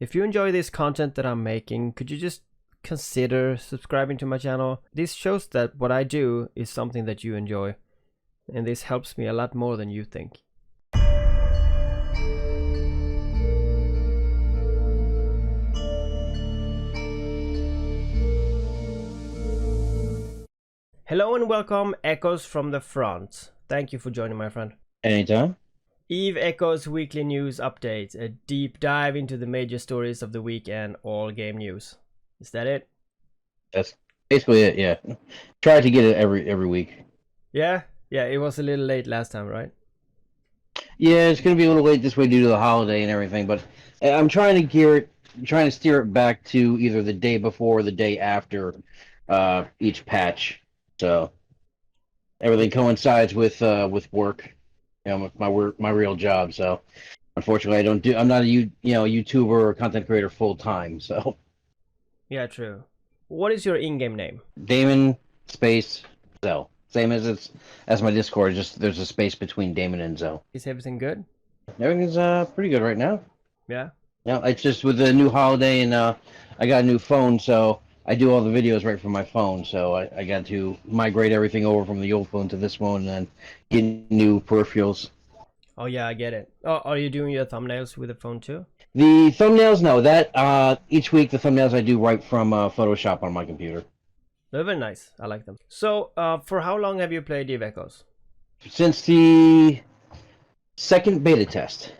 If you enjoy this content that I'm making, could you just consider subscribing to my channel? This shows that what I do is something that you enjoy, and this helps me a lot more than you think. Hello and welcome, Echoes from the Front. Thank you for joining, my friend. Anytime. Eve Echoes weekly news updates, a deep dive into the major stories of the week and all game news. Is that it? That's basically it, yeah. Try to get it every week. Yeah, it was a little late last time, right? Yeah, it's gonna be a little late this way due to the holiday and everything, but I'm trying to steer it back to either the day before or the day after each patch. So everything coincides with work, with my real job. So unfortunately, I'm not a YouTuber or content creator full time. So Yeah, true. What is your in-game name? Damon space Zell. Same as my Discord, just there's a space between Damon and Zell. Is everything good? Everything's pretty good right now. Yeah. Yeah, it's just with the new holiday and I got a new phone, so I do all the videos right from my phone. So I got to migrate everything over from the old phone to this one and then get new peripherals. Oh yeah, I get it. Oh, are you doing your thumbnails with the phone too? The thumbnails, no, that each week the thumbnails I do right from Photoshop on my computer. They're very nice. I like them. So, for how long have you played Eve Echoes? Since the second beta test.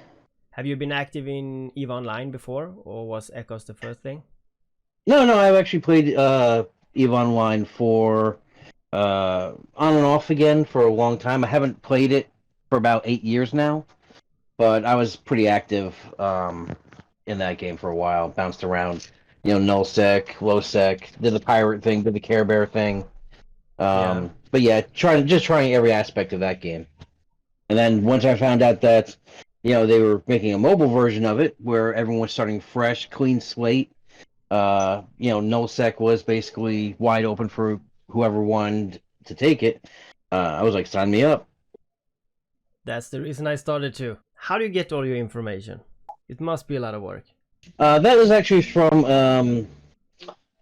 Have you been active in Eve Online before, or was Echoes the first thing? No, I've actually played EVE Online for on and off again for a long time. I haven't played it for about 8 years now, but I was pretty active in that game for a while. Bounced around, null sec, low sec, did the pirate thing, did the Care Bear thing. Yeah. But yeah, trying every aspect of that game. And then once I found out that they were making a mobile version of it where everyone was starting fresh, clean slate. Nullsec was basically wide open for whoever wanted to take it. I was like, sign me up. That's the reason I started too. How do you get all your information? It must be a lot of work. That was actually from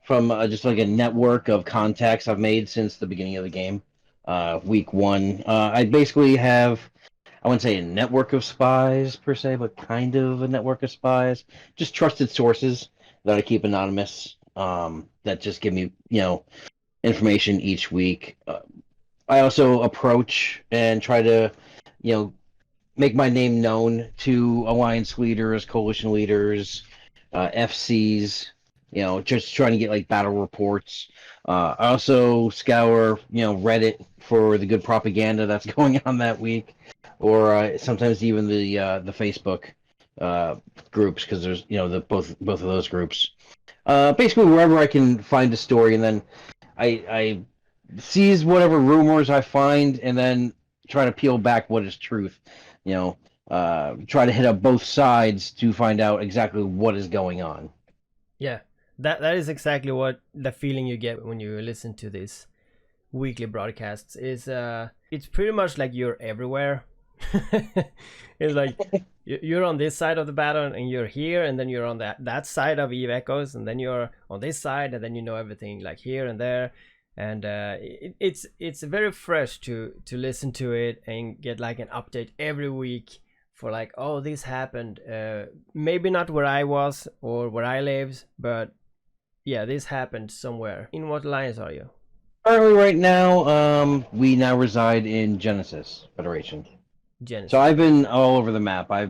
just like a network of contacts I've made since the beginning of the game. Week one, I basically have, I wouldn't say a network of spies per se, but kind of a network of spies. Just trusted sources that I keep anonymous. That just give me, information each week. I also approach and try to, make my name known to alliance leaders, coalition leaders, FCs. Just trying to get like battle reports. I also scour, Reddit for the good propaganda that's going on that week, or sometimes even the Facebook groups, because there's the both of those groups. Basically wherever I can find a story, and then I seize whatever rumors I find, and then try to peel back what is truth. Try to hit up both sides to find out exactly what is going on. Yeah, that is exactly what the feeling you get when you listen to these weekly broadcasts is. It's pretty much like you're everywhere. It's like you're on this side of the battle and you're here, and then you're on that side of Eve Echoes, and then you're on this side, and then you know everything like here and there. And it's very fresh to listen to it and get like an update every week for like, oh, this happened, maybe not where I was or where I live, but yeah, this happened somewhere. In what alliance are you? Currently, right now, we now reside in Genesis Federation. Genesis. So I've been all over the map. I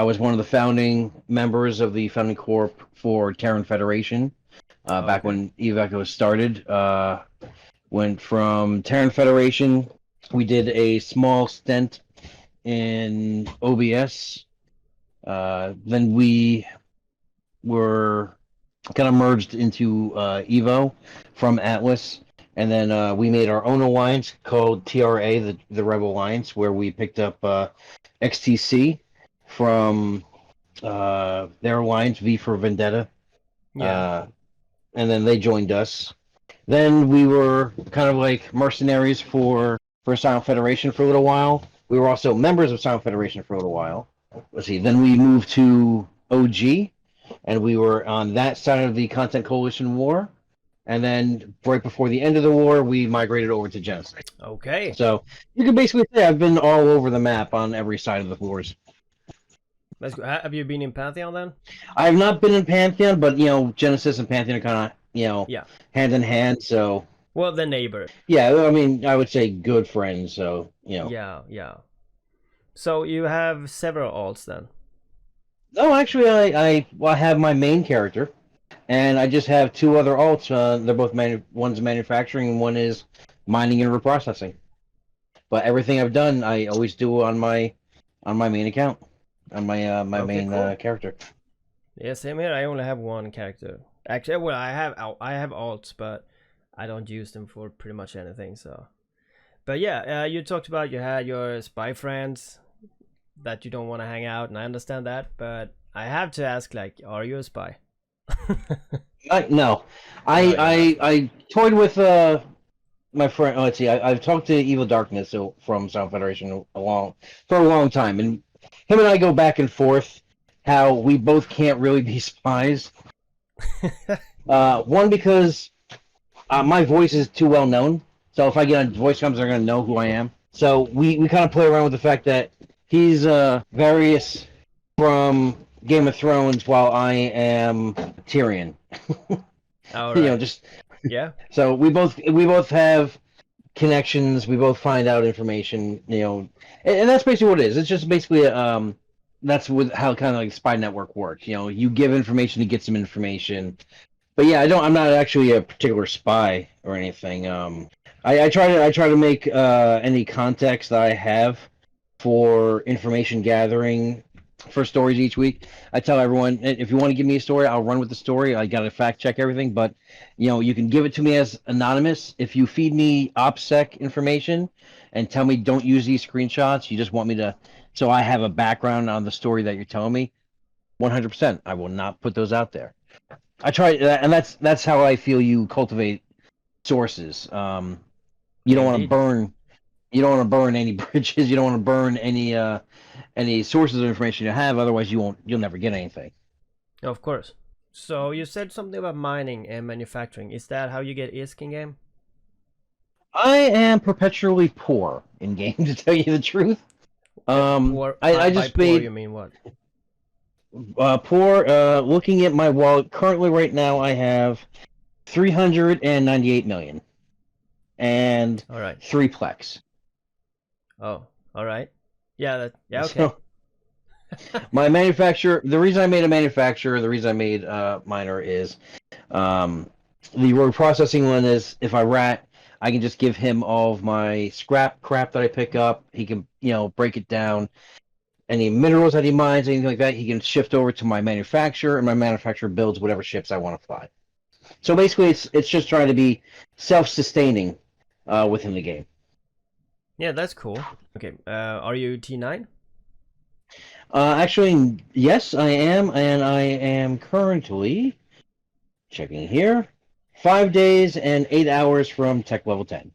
was one of the founding members of the founding corp for Terran Federation. Back when Eve Echoes started. Went from Terran Federation. We did a small stint in OBS. Then we were kind of merged into Evo from Atlas. And then we made our own alliance called TRA, the Rebel Alliance, where we picked up XTC from their alliance, V for Vendetta. Yeah. And then they joined us. Then we were kind of like mercenaries for Silent Federation for a little while. We were also members of Silent Federation for a little while. Let's see. Then we moved to OG, and we were on that side of the Content Coalition war. And then right before the end of the war, we migrated over to Genesis. Okay. So you can basically say I've been all over the map on every side of the wars. Let's go. Have you been in Pantheon then? I have not been in Pantheon, but Genesis and Pantheon are kind of Yeah. hand in hand. So Well, the neighbor. yeah, I mean, I would say good friends. So Yeah, yeah. So you have several alts then. No, actually, I have my main character, and I just have two other alts. They're both one's manufacturing and one is mining and reprocessing. But everything I've done, I always do on my main account, on my my Okay, main cool. character. Yeah, same here. I only have one character. Actually, well, I have alts, but I don't use them for pretty much anything. So, but yeah, you talked about you had your spy friends that you don't want to hang out, and I understand that. But I have to ask, like, are you a spy? No, No, you're not. I toyed with my friend. Let's see, I've talked to Evil Darkness from Sound Federation for a long time, and him and I go back and forth how we both can't really be spies. One because my voice is too well known, so if I get on voice comms, they're gonna know who I am. So we kind of play around with the fact that he's various from Game of Thrones, while I am Tyrion. All right. Just Yeah. so we both have connections. We both find out information. And that's basically what it is. It's just basically that's how kind of like spy network works. You give information to get some information. But yeah, I'm not actually a particular spy or anything. I try to make any context that I have for information gathering for stories each week. I tell everyone, if you want to give me a story, I'll run with the story. I got to fact check everything, but you can give it to me as anonymous. If you feed me OPSEC information and tell me don't use these screenshots, you just want me to, so I have a background on the story that you're telling me. 100%, I will not put those out there. I try, and that's how I feel you cultivate sources. You don't want to Indeed. burn. You don't want to burn any bridges. You don't want to burn any sources of information you have. Otherwise, you'll never get anything. Of course. So you said something about mining and manufacturing. Is that how you get ISK in game? I am perpetually poor in game, to tell you the truth. Poor I by just poor you made mean what? poor. Looking at my wallet currently, right now, I have 398 million and All right. 3 plex. Oh, all right. Yeah, okay. So my manufacturer, the reason I made a manufacturer, the reason I made miner is the road processing one is if I rat, I can just give him all of my scrap crap that I pick up. He can, break it down. Any minerals that he mines, anything like that, he can shift over to my manufacturer, and my manufacturer builds whatever ships I want to fly. So basically, it's just trying to be self-sustaining within the game. Yeah, that's cool. Okay. Are you T9? Actually, yes, I am, and I am currently checking here. 5 days and 8 hours from tech level 10.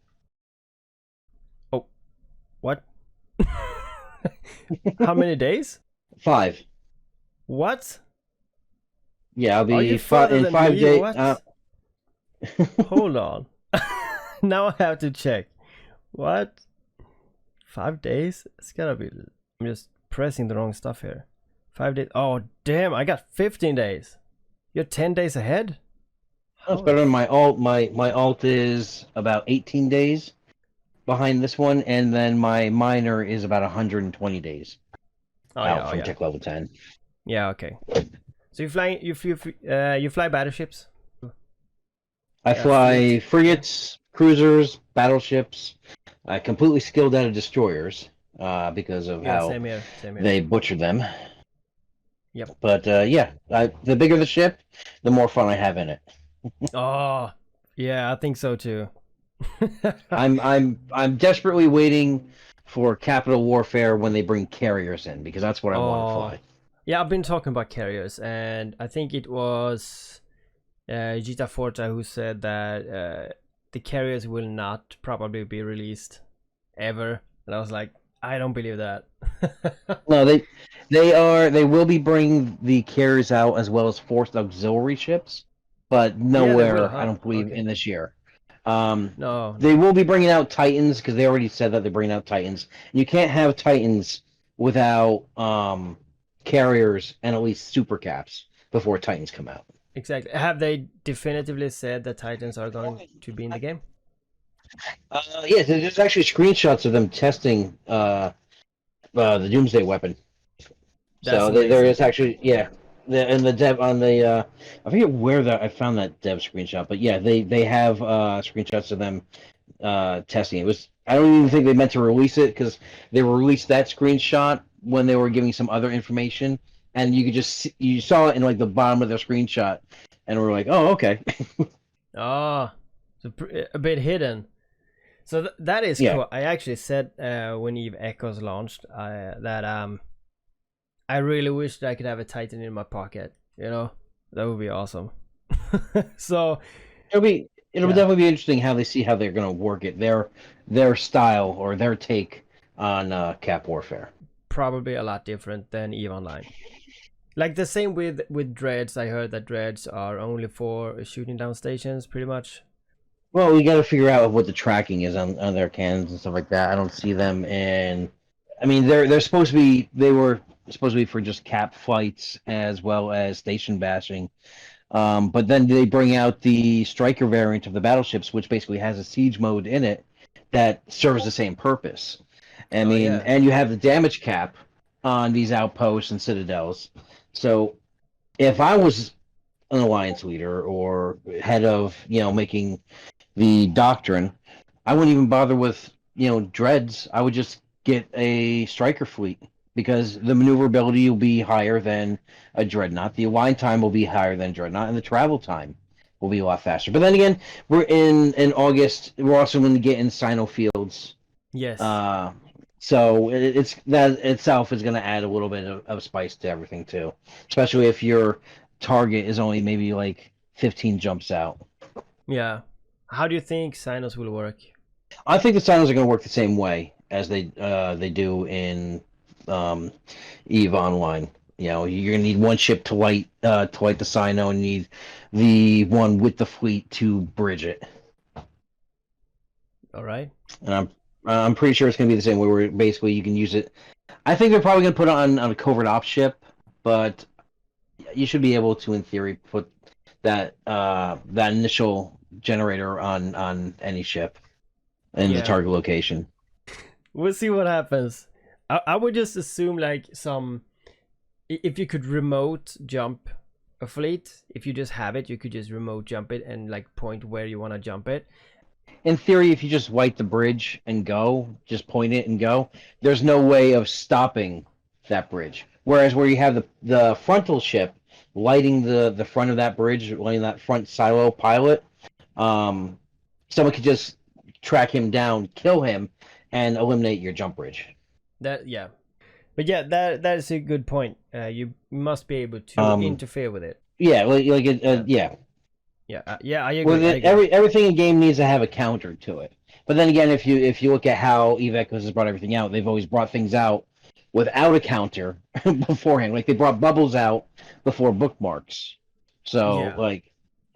Oh, what? How many days? 5. What? Yeah, I'll Are you be further in than 5 me? days. What? Hold on. Now I have to check. What? 5 days? It's gotta be. I'm just pressing the wrong stuff here. 5 days. Oh, damn. I got 15 days. You're 10 days ahead? That's better than my alt. My alt is about 18 days behind this one, and then my minor is about 120 days out from tech level 10. Yeah, okay. So you fly battleships? I fly frigates, cruisers, battleships. I completely skilled out of destroyers because of how same here. they butchered them. Yep. But the bigger the ship, the more fun I have in it. Oh, yeah, I think so too. I'm desperately waiting for Capital Warfare when they bring carriers in, because that's what I want to fly. Yeah, I've been talking about carriers, and I think it was Gita Forta who said that the carriers will not probably be released ever. And I was like, I don't believe that. No, they will be bringing the carriers out as well as forced auxiliary ships, but Yeah, they will, nowhere I huh? don't believe Okay. in this year. Um, No, they no. will be bringing out Titans because they already said that they're bringing out Titans. You can't have Titans without carriers and at least super caps before Titans come out. Exactly. Have they definitively said that Titans are going to be in the game? Yeah, there's actually screenshots of them testing the Doomsday weapon. That's So there amazing. is actually, yeah, and the dev on the I forget where that I found that dev screenshot, but yeah, they have screenshots of them testing. It was I don't even think they meant to release it because they released that screenshot when they were giving some other information, and you could just you saw it in like the bottom of their screenshot, and we're like, oh, okay. Oh, so a bit hidden. So that is Yeah. cool. I actually said when Eve Echoes launched that I really wish that I could have a Titan in my pocket. You know, that would be awesome. So It'll yeah, definitely be interesting how they see how they're going to work it, their style or their take on Cap Warfare. probably a lot different than Eve Online. Like the same with dreads. I heard that dreads are only for shooting down stations, pretty much. Well, we got to figure out what the tracking is on their cannons and stuff like that. I don't see them in. I mean, they're supposed to be. They were supposed to be for just cap flights as well as station bashing. But then they bring out the striker variant of the battleships, which basically has a siege mode in it that serves the same purpose. I Oh mean, yeah, and you have the damage cap on these outposts and citadels. So if I was an alliance leader or head of, making the doctrine, I wouldn't even bother with, dreads. I would just get a striker fleet because the maneuverability will be higher than a dreadnought. The align time will be higher than dreadnought, and the travel time will be a lot faster. But then again, we're in August. We're also going to get in Sino fields. yes, Uh, so it's that itself is going to add a little bit of spice to everything too, especially if your target is only maybe like 15 jumps out. yeah. How do you think Sinos will work? I think the silos are going to work the same way as they do in um, Eve Online. You're going to need one ship to light the Sino, and need the one with the fleet to bridge it. All right. And I'm pretty sure it's going to be the same way, where basically you can use it. I think they're probably going to put it on a covert ops ship, but you should be able to, in theory, put that initial generator on any ship in the Yeah, target location. we'll see what happens. I would just assume like if you could remote jump a fleet, if you just have it, you could just remote jump it and like point where you want to jump it. In theory, if you just wipe the bridge and go, just point it and go, there's no way of stopping that bridge. Whereas where you have the frontal ship lighting the front of that bridge, lighting that front silo pilot, um, someone could just track him down, kill him, and eliminate your jump bridge. That yeah, but yeah, that is a good point. You must be able to Um, interfere with it. yeah, like Yeah, yeah. yeah, yeah. I With agree. I it, agree. everything in game needs to have a counter to it. But then again, if you look at how Eve Echoes has brought everything out, they've always brought things out without a counter beforehand. Like they brought bubbles out before bookmarks. So Yeah, like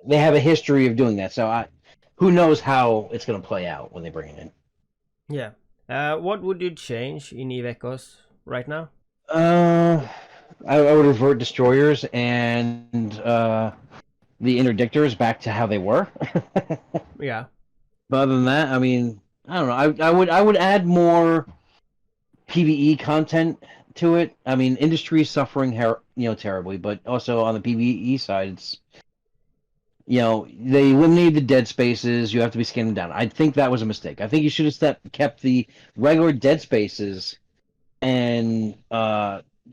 they have a history of doing that. So who knows how it's going to play out when they bring it in. yeah. What would you change in Ivecos right now? Uh, I would revert destroyers and the interdictors back to how they were. Yeah, But other than that, I mean, I don't know. I would add more PVE content to it. I mean, industry is suffering, terribly, but also on the PVE side, it's they eliminated the dead spaces. You have to be scanning down. I think that was a mistake. I think you should have kept the regular dead spaces and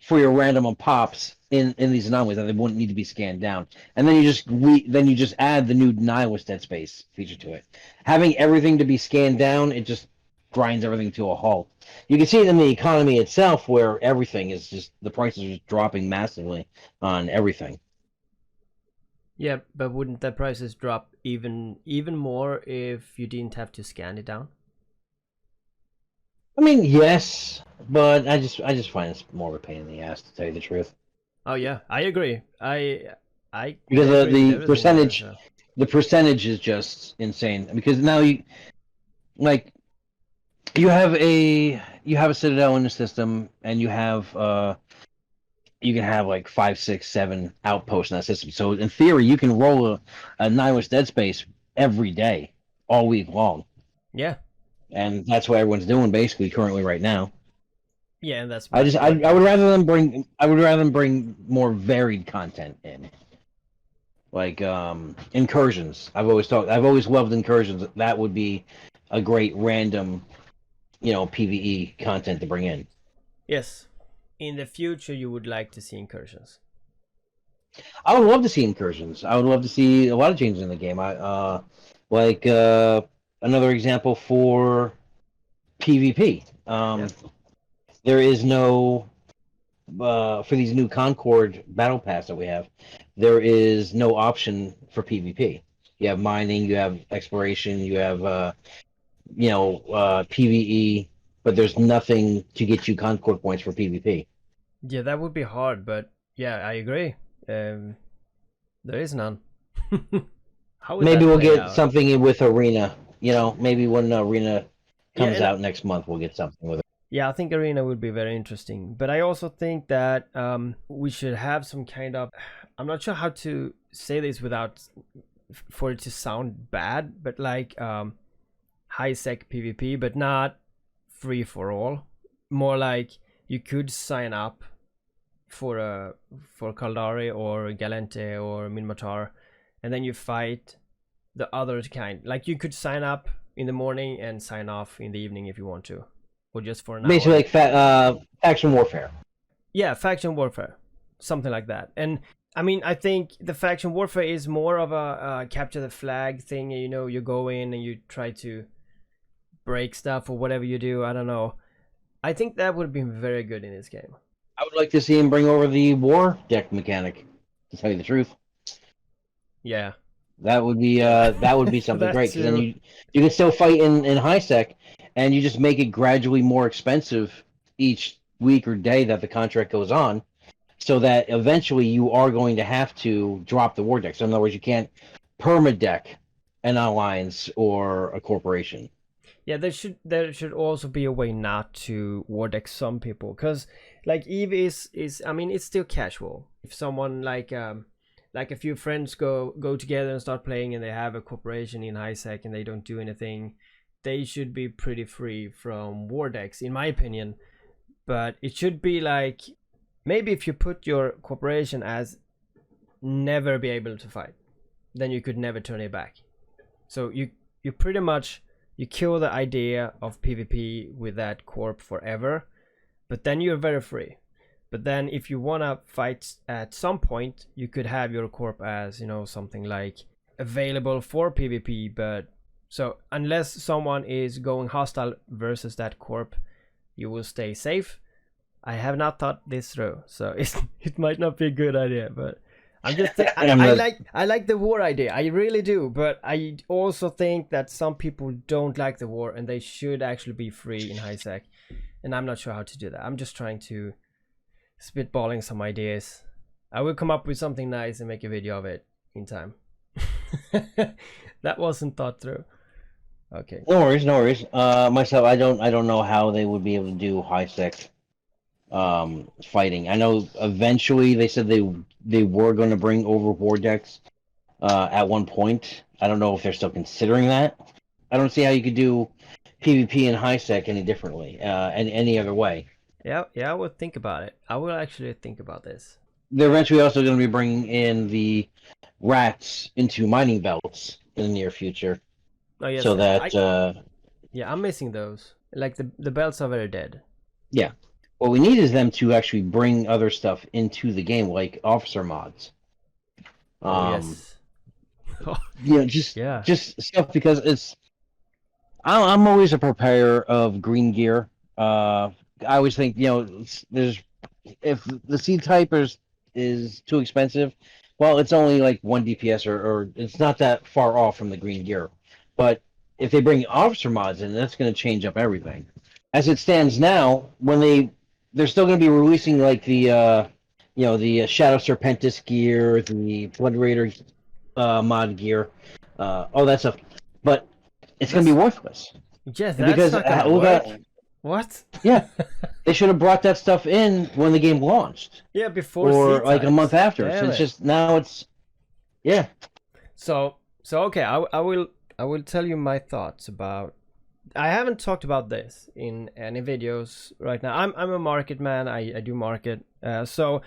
for your random pops in these anomalies that they wouldn't need to be scanned down, and then you just add the new nihilist dead space feature to it. Having everything to be scanned down, it just grinds everything to a halt. You can see it in the economy itself, where everything is just the prices are just dropping massively on everything. yeah. But wouldn't the prices drop even more if you didn't have to scan it down? I mean, yes, but I just find it's more of a pain in the ass to tell you the truth. Oh yeah, I agree. I Because agree with the everything there. percentage So the percentage is just insane. Because now like you have a citadel in the system, and you can have like 5, 6, 7 outposts in that system. So in theory, you can roll a 9 dead space every day, all week long, yeah, and that's what everyone's doing basically currently right now. yeah, and that's I bad just for I would rather them bring more varied content in, like incursions. I've always loved incursions. That would be a great random, PVE content to bring in. yes. In the future, you would like to see incursions. I would love to see incursions. I would love to see a lot of changes in the game. Like another example for PvP. Yeah, There is no for these new Concord battle pass that we have. There is no option for PvP. You have mining, you have exploration, you have PVE, but there's nothing to get you Concord points for PvP. yeah, that would be hard, but yeah, I agree. Um, there is none. How would Maybe that we'll play get out? something with Arena. Maybe when Arena Yeah, comes and out next month, we'll get something with it. yeah, I think arena would be very interesting. But I also think that we should have some kind of. I'm not sure how to say this without for it to sound bad, but like high sec PvP, but not free for all. More like you could sign up for for Kaldari or Galente or Minmatar, and then you fight the other kind. Like you could sign up in the morning and sign off in the evening if you want to, or just for an Basically, hour. like faction warfare. Yeah, faction warfare, something like that. And I mean, I think the faction warfare is more of a capture the flag thing. You know, you go in and you try to break stuff or whatever you do. I don't know. I think that would have been very good in this game. I would like to see him bring over the war deck mechanic. To tell you the truth, Yeah, that would be something that great because then too. you can still fight in high sec, and you just make it gradually more expensive each week or day that the contract goes on, so that eventually you are going to have to drop the war deck. So in other words, you can't permadeck an alliance or a corporation. Yeah, there should also be a way not to wardeck some people, because like Eve is I mean it's still casual. If someone like a few friends go together and start playing and they have a corporation in high sec and they don't do anything, they should be pretty free from wardecks in my opinion. But it should be like maybe if you put your corporation as never be able to fight, then you could never turn it back. So you pretty much you kill the idea of PvP with that corp forever, but then you're very free. But then if you wanna fight at some point, you could have your corp as, something like available for PvP, but so unless someone is going hostile versus that corp, you will stay safe. I have not thought this through, so it might not be a good idea, but I'm just I'm I not, like the war idea. I really do, but I also think that some people don't like the war and they should actually be free in high sec. And I'm not sure how to do that. I'm just trying to spitballing some ideas. I will come up with something nice and make a video of it in time. That wasn't thought through. Okay. no worries, no worries. Myself, I don't know how they would be able to do high sec fighting. I know eventually they said they were going to bring over war decks at one point. I don't know if they're still considering that. I don't see how you could do PvP and high sec any differently, any other way. Yeah, yeah, I will think about it. I will actually think about this. They're eventually also going to be bringing in the rats into mining belts in the near future, Oh yes, so that yeah, I'm missing those. Like the belts are very dead. yeah, what we need is them to actually bring other stuff into the game, like officer mods. Oh Um, yes. just Yeah. just stuff because I'm always a proprietor of green gear. I always think there's if the C type is too expensive, well, it's only like 1 DPS or it's not that far off from the green gear. But if they bring officer mods in, that's going to change up everything. as it stands now, when they're still going to be releasing like the the Shadow Serpentis gear, the Blood Raider mod gear, all that stuff, but it's going to be That's worthless yeah, that's because not gonna look work. at What? yeah, they should have brought that stuff in when the game launched Yeah, before C or like a month types. after. So Damn it's it. just now it's yeah. So okay, I will tell you my thoughts about. I haven't talked about this in any videos right now. I'm a market man. I do market. So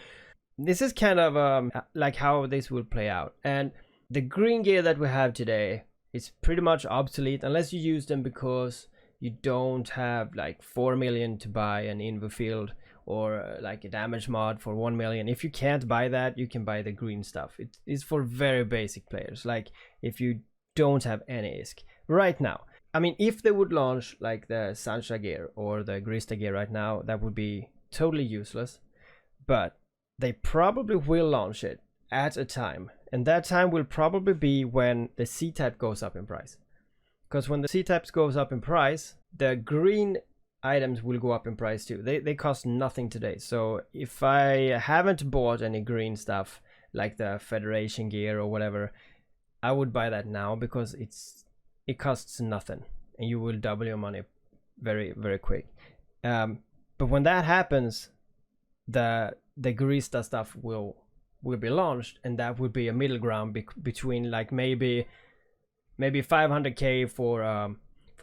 this is kind of like how this will play out. And the green gear that we have today is pretty much obsolete unless you use them because you don't have like 4 million to buy an invo field or like a damage mod for 1 million. If you can't buy that, you can buy the green stuff. It is for very basic players, like if you don't have any ISK right now. I mean, if they would launch like the Sancha gear or the Grista gear right now, that would be totally useless. But they probably will launch it at a time, and that time will probably be when the C type goes up in price. Because when the C types goes up in price, the green items will go up in price too. They cost nothing today. So if I haven't bought any green stuff like the Federation gear or whatever, I would buy that now because it costs nothing and you will double your money very very quick. But when that happens, the Grista stuff will be launched, and that would be a middle ground between like maybe 500k for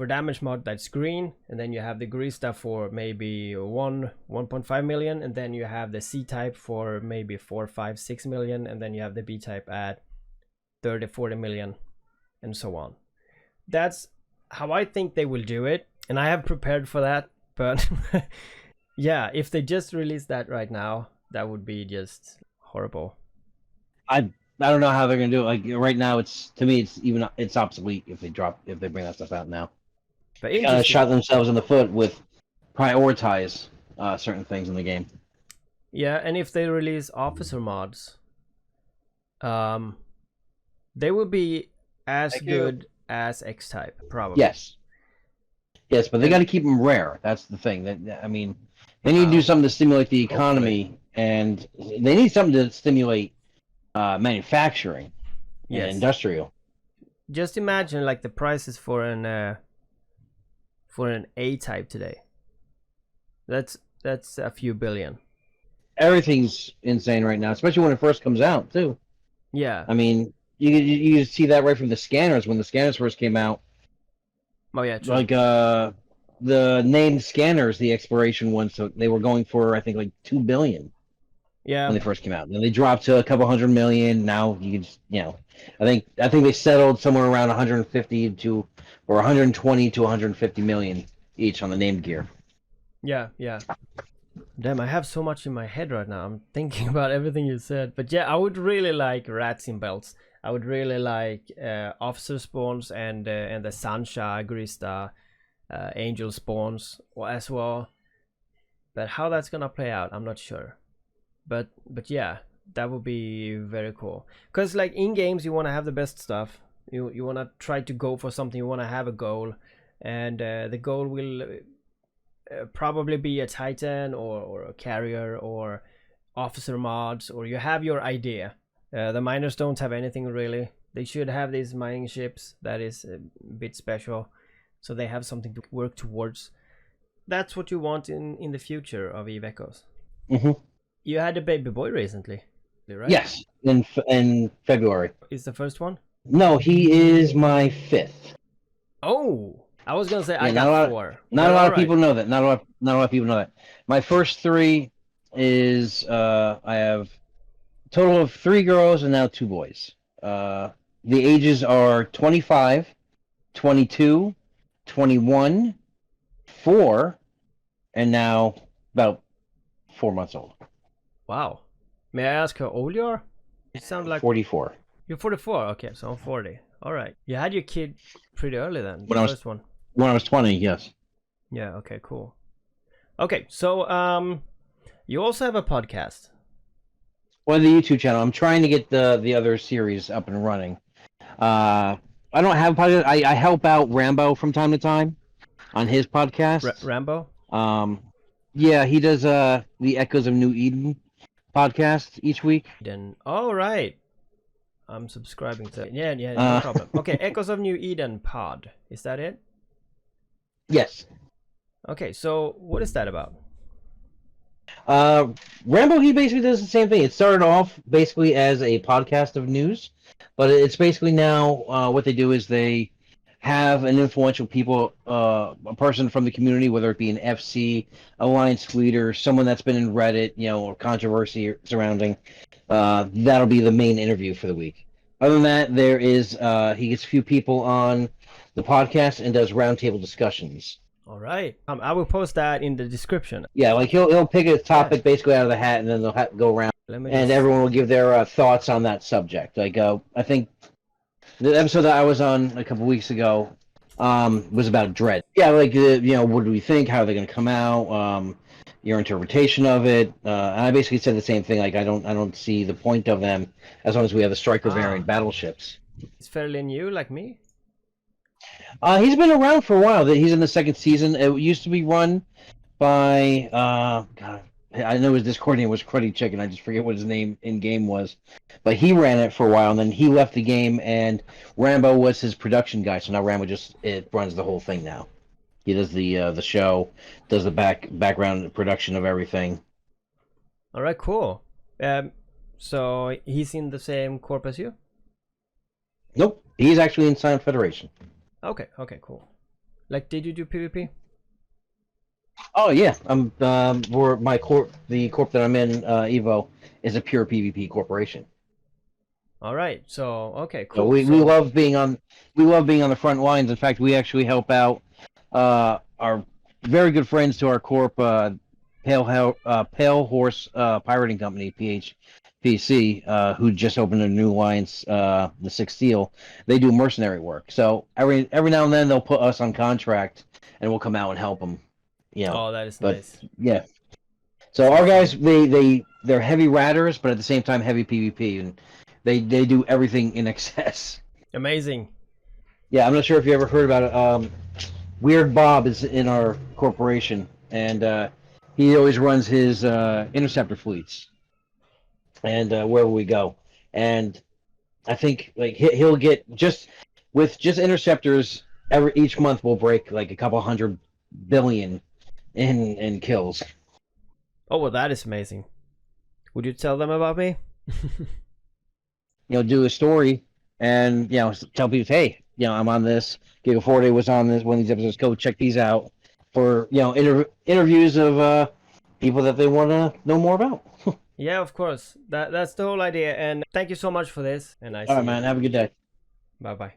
damage mod that's green, and then you have the Grista for maybe 1.5 million, and then you have the C type for maybe 4, 5, 6 million, and then you have the B type at 30, 40 million, and so on. That's how I think they will do it, and I have prepared for that. But yeah, if they just release that right now, that would be just horrible. I don't know how they're gonna do it. Like right now, it's obsolete if they bring that stuff out now. But They kind of interesting. shot themselves in the foot with prioritize certain things in the game. Yeah, and if they release officer mods, they will be as Thank you. good as X type probably. Yes, yes, but they And got to keep them rare. That's the thing. I mean, they need to do something to stimulate the hopefully, economy, and they need something to stimulate manufacturing and yes. industrial. Just imagine like the prices for an A type today. That's a few billion. Everything's insane right now, especially when it first comes out too. Yeah. I mean, you see that right from the scanners when the scanners first came out. Oh yeah, true. Like the named scanners, the exploration ones, so they were going for I think like 2 billion Yeah. when they first came out. And then they dropped to a couple 100 million. Now you can I think they settled somewhere around 150 to or 120 to 150 million each on the named gear. Yeah, yeah. Damn, I have so much in my head right now. I'm thinking about everything you said. But yeah, I would really like rats in belts. I would really like officer spawns and the Sancha, Grista, angel spawns as well. But how that's gonna play out, I'm not sure. But yeah, that would be very cool. Cause like in games, you want to have the best stuff. You want to try to go for something. You want to have a goal, and the goal will probably be a Titan or a carrier or officer mods, or you have your idea. The miners don't have anything really. They should have these mining ships that is a bit special, so they have something to work towards. That's what you want in the future of Eve Echoes. Hmm. You had a baby boy recently, right? Yes, in February. Is the first one? No, he is my fifth. Oh, I was gonna say I Yeah, got 4, not but a lot all of right. people know that. Not a lot of people know that. My first three is I have a total of 3 girls and now 2 boys. The ages are 25, 22, 21, 4, and now about 4 months old. Wow. May I ask how old you are? You sound like 44. you're 44. Okay, so I'm 40. All right. You had your kid pretty early then, the When I was first one. 20, yes. Yeah. Okay. Cool. Okay. So you also have a podcast. Well, the YouTube channel. I'm trying to get the other series up and running. I don't have a podcast. I help out Rambo from time to time on his podcasts. Rambo. Yeah, he does the Echoes of New Eden podcast each week. Then, all right. I'm subscribing to it. Yeah, no Uh, problem. Okay, Echoes of New Eden pod. Is that it? yes. Okay, so what is that about? Rambo, he basically does the same thing. It started off basically as a podcast of news, but it's basically now what they do is they have an influential people, a person from the community, whether it be an FC, alliance leader, someone that's been in Reddit, or controversy surrounding. That'll be the main interview for the week. Other than that, there is he gets a few people on the podcast and does roundtable discussions. All right. I will post that in the description. Yeah, like he'll pick a topic basically out of the hat, and then they'll go around, and everyone will give their thoughts on that subject. Like I think the episode that I was on a couple weeks ago was about Dread. Yeah, like what do we think? How are they going to come out? Your interpretation of it. And I basically said the same thing. Like I don't see the point of them as long as we have the Striker variant battleships. It's fairly new, like me. He's been around for a while. He's in the second season. It used to be run by God, I know his Discord name was Cruddy Chicken. I just forget what his name in game was, but he ran it for a while, and then he left the game, and Rambo was his production guy. So now Rambo it runs the whole thing now. He does the show, does the background production of everything. All right, cool. So he's in the same corp as you? Nope, he's actually in Silent Federation. Okay, cool. Like, did you do PvP? Oh yeah, for my corp, the corp that I'm in, Evo, is a pure PvP corporation. All right, so okay, cool. So we love being on the front lines. In fact, we actually help out our very good friends to our corp, Pale Horse Pirating Company, PHPC, who just opened a new alliance, the Sixth Seal. They do mercenary work. So every now and then they'll put us on contract, and we'll come out and help them. Oh, that is nice. Yeah. So our guys, they're heavy ratters, but at the same time heavy PvP, and they do everything in excess. Amazing. Yeah, I'm not sure if you ever heard about it. Weird Bob is in our corporation, and he always runs his interceptor fleets, and wherever we go. And I think like he'll get just interceptors each month will break like a couple 100 billion in kills. Oh, well, that is amazing. Would you tell them about me? Do a story and tell people, hey, I'm on this. Giga Forte was on this one of these episodes. Go check these out for interviews of people that they want to know more about. Yeah, of course. That's the whole idea. And thank you so much for this. And all right, man. Have a good day. Bye bye.